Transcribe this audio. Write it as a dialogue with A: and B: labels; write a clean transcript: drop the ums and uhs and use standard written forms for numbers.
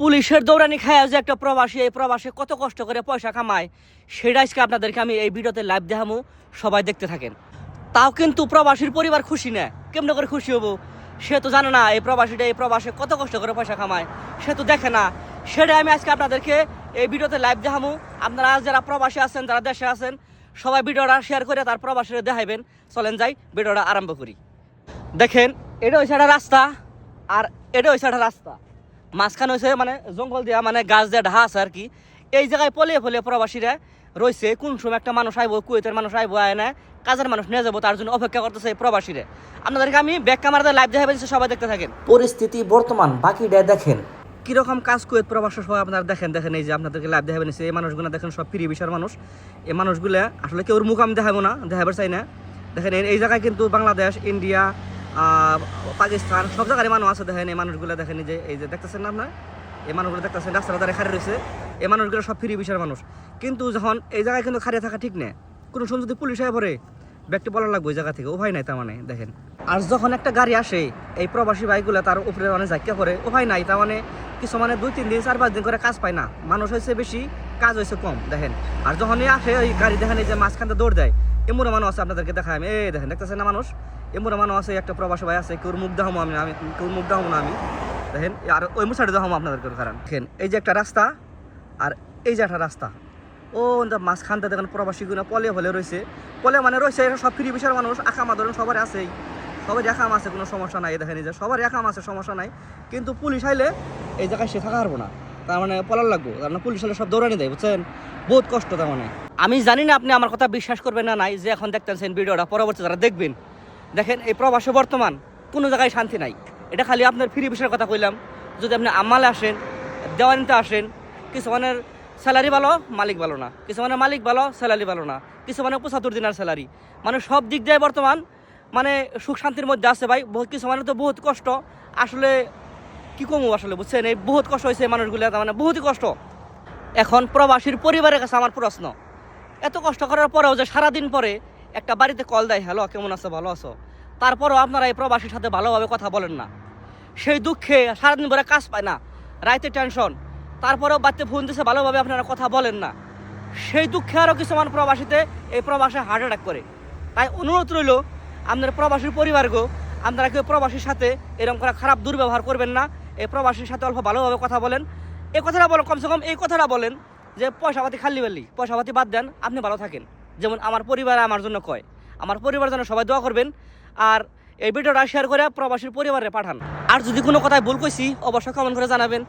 A: পুলিশের দৌড়ানি খায় যে একটা প্রবাসী, এই প্রবাসে কত কষ্ট করে পয়সা কামায় সেটা আজকে আপনাদেরকে আমি এই ভিডিওতে লাইভ দেখাবো, সবাই দেখতে থাকেন। তাও কিন্তু প্রবাসীর পরিবার খুশি না, কেমন করে খুশি হবো? সে তো জানে না এই প্রবাসীটা এই প্রবাসে কত কষ্ট করে পয়সা কামায়, সে তো দেখে না। সেটা আমি আজকে আপনাদেরকে এই ভিডিওতে লাইভ দেখাবো। আপনারা যারা প্রবাসী আছেন, যারা দেশে আছেন, সবাই ভিডিওটা শেয়ার করে তার প্রবাসীরা দেখাইবেন। চলেন যাই, ভিডিওটা আরম্ভ করি। দেখেন, এটা হয়েছে একটা রাস্তা, আর এটা হয়েছে একটা রাস্তা, মাঝখানে হয়েছে মানে জঙ্গল দিয়া, মানে গাছ দিয়ে ঢা আছে আর কি। এই জায়গায় পলিয়ে ফলিয়ে প্রবাসীরা রয়েছে। কোন সময় একটা মানুষ আইব, কুয়েতের মানুষ আইব, আয় না কাজের মানুষ নিয়ে যাবো, তার জন্য অপেক্ষা করতেছে এই প্রবাসীরা। আপনাদেরকে আমি ব্যাক ক্যামেরাতে লাইভ দেখাবেন, সবাই দেখতে থাকেন। পরিস্থিতি বর্তমান বাকিটা দেখেন কিরকম কাজ কুয়েত প্রবাসী সবাই আপনারা দেখেন। এই যে আপনাদেরকে লাইভ দেখাবেন, এই মানুষগুলো দেখেন, সব ফ্রি ভিসার মানুষ। এই মানুষগুলো আসলে কেউ মুখ আমি দেখাবো না, দেখাবার চাই না। দেখেন এই জায়গায় কিন্তু বাংলাদেশ, ইন্ডিয়া, পাকিস্তান সব জায়গায় মানুষ আছে। দেখেন এই মানুষগুলো দেখেন, এই যে দেখতেছেন না আপনার, এই মানুষগুলো দেখতেছেন রাস্তার ধারে খাড়ি রয়েছে। এই মানুষগুলো সব ফ্রি ভিসার মানুষ। কিন্তু যখন এই জায়গায় কিন্তু খাড়িয়ে থাকা ঠিক নেই, কোনো সময় যদি পুলিশ হয়ে পড়ে ব্যক্তি বলা লাগবে ওই জায়গা থেকে, উপায় নাই তার মানে। দেখেন, আর যখন একটা গাড়ি আসে এই প্রবাসী বাইকগুলো তার উপরে অনেক জায়গা করে, উপায় নাই তার মানে। কিছু মানে 2-3 দিন 4-5 দিন করে কাজ পায় না, মানুষ হয়েছে বেশি, কাজ হয়েছে কম। দেখেন, আর যখনই আসে ওই গাড়ি দেখেন এই যে মাঝখানটা দৌড় দেয়, এমন মানুষ আছে আপনাদেরকে দেখায় আমি। এই দেখেন, দেখতেছেন না মানুষ, এমন মানুষ আছে। একটা প্রবাসী ভাই আছে, কেউর মুখ দেখাবো আমি, কেউর মুখ দেখাবো না আমি। দেখেন, আর ওই মুসাইডে দেখাবো আপনাদেরকে। কারণ দেখেন এই যে একটা রাস্তা, আর এই যে একটা রাস্তা, ও মাঝখানটা দেখেন প্রবাসীগুলো পলে ফলে রয়েছে। পলে মানে রয়েছে, সব ফ্রি ভিসার মানুষ, আকামা ধরেন সবার আছেই, সবাই একাম আছে, কোনো সমস্যা নাই। দেখেন এই যে সবার একাম আছে, সমস্যা নাই। কিন্তু পুলিশ আইলে এই জায়গায় সে থাকা পারবো না, তার মানে পলার লাগবো। তার মানে পুলিশ আইলে সব দৌড়ানি দেয়, বুঝছেন? বহুত কষ্ট তার মানে। আমি জানি না আপনি আমার কথা বিশ্বাস করবেন না নাই, যে এখন দেখতেছেন ভিডিওটা, পরবর্তী যারা দেখবেন, দেখেন এই প্রবাসে বর্তমান কোনো জায়গায় শান্তি নাই। এটা খালি আপনার ফ্রি ভিসার কথা কইলাম। যদি আপনি আমালে আসেন, দেওয়ানিতে আসেন, কিছু মানের স্যালারি ভালো, মালিক ভালো না, কিছু মানে মালিক ভালো, স্যালারি ভালো না, কিছু মানে 75 দিনের স্যালারি, মানে সব দিক দিয়ে বর্তমান মানে সুখ শান্তির মধ্যে আছে ভাই। বহুত কিছু মানে তো বহুত কষ্ট আসলে, কি কমু আসলে, বুঝছেন? এই বহুত কষ্ট হয়েছে মানুষগুলো, তার মানে বহুতই কষ্ট। এখন প্রবাসীর পরিবারের কাছে আমার প্রশ্ন, এত কষ্ট করার পরেও যে সারাদিন পরে একটা বাড়িতে কল দেয়, হ্যালো কেমন আছো, ভালো আছো, তারপরেও আপনারা এই প্রবাসীর সাথে ভালোভাবে কথা বলেন না। সেই দুঃখে সারাদিন পরে কাজ পায় না, রাইতে টেনশন, তারপরেও বাড়িতে ফোন দিচ্ছে, ভালোভাবে আপনারা কথা বলেন না। সেই দুঃখে আরও কিছুমান প্রবাসীতে এই প্রবাসে হার্ট অ্যাটাক করে। তাই অনুরোধ রইল, আপনার প্রবাসীর পরিবারগো, আপনারা কেউ প্রবাসীর সাথে এরকম করে খারাপ দুর্ব্যবহার করবেন না। এই প্রবাসীর সাথে অল্প ভালোভাবে কথা বলেন। এই কথাটা বলেন, কমসে কম এই কথাটা বলেন যে পয়সাপাতি খাল্লি বেল্লি, পয়সাপাতি বাদ দেন, আপনি ভালো থাকেন। যেমন আমার পরিবার আমার জন্য কয়, আমার পরিবার জন্য সবাই দোয়া করবেন। আর এই ভিডিওটা শেয়ার করে প্রবাসীর পরিবারে পাঠান। আর যদি কোনো কথায় ভুল কইছি অবশ্যই কমেন্ট করে জানাবেন।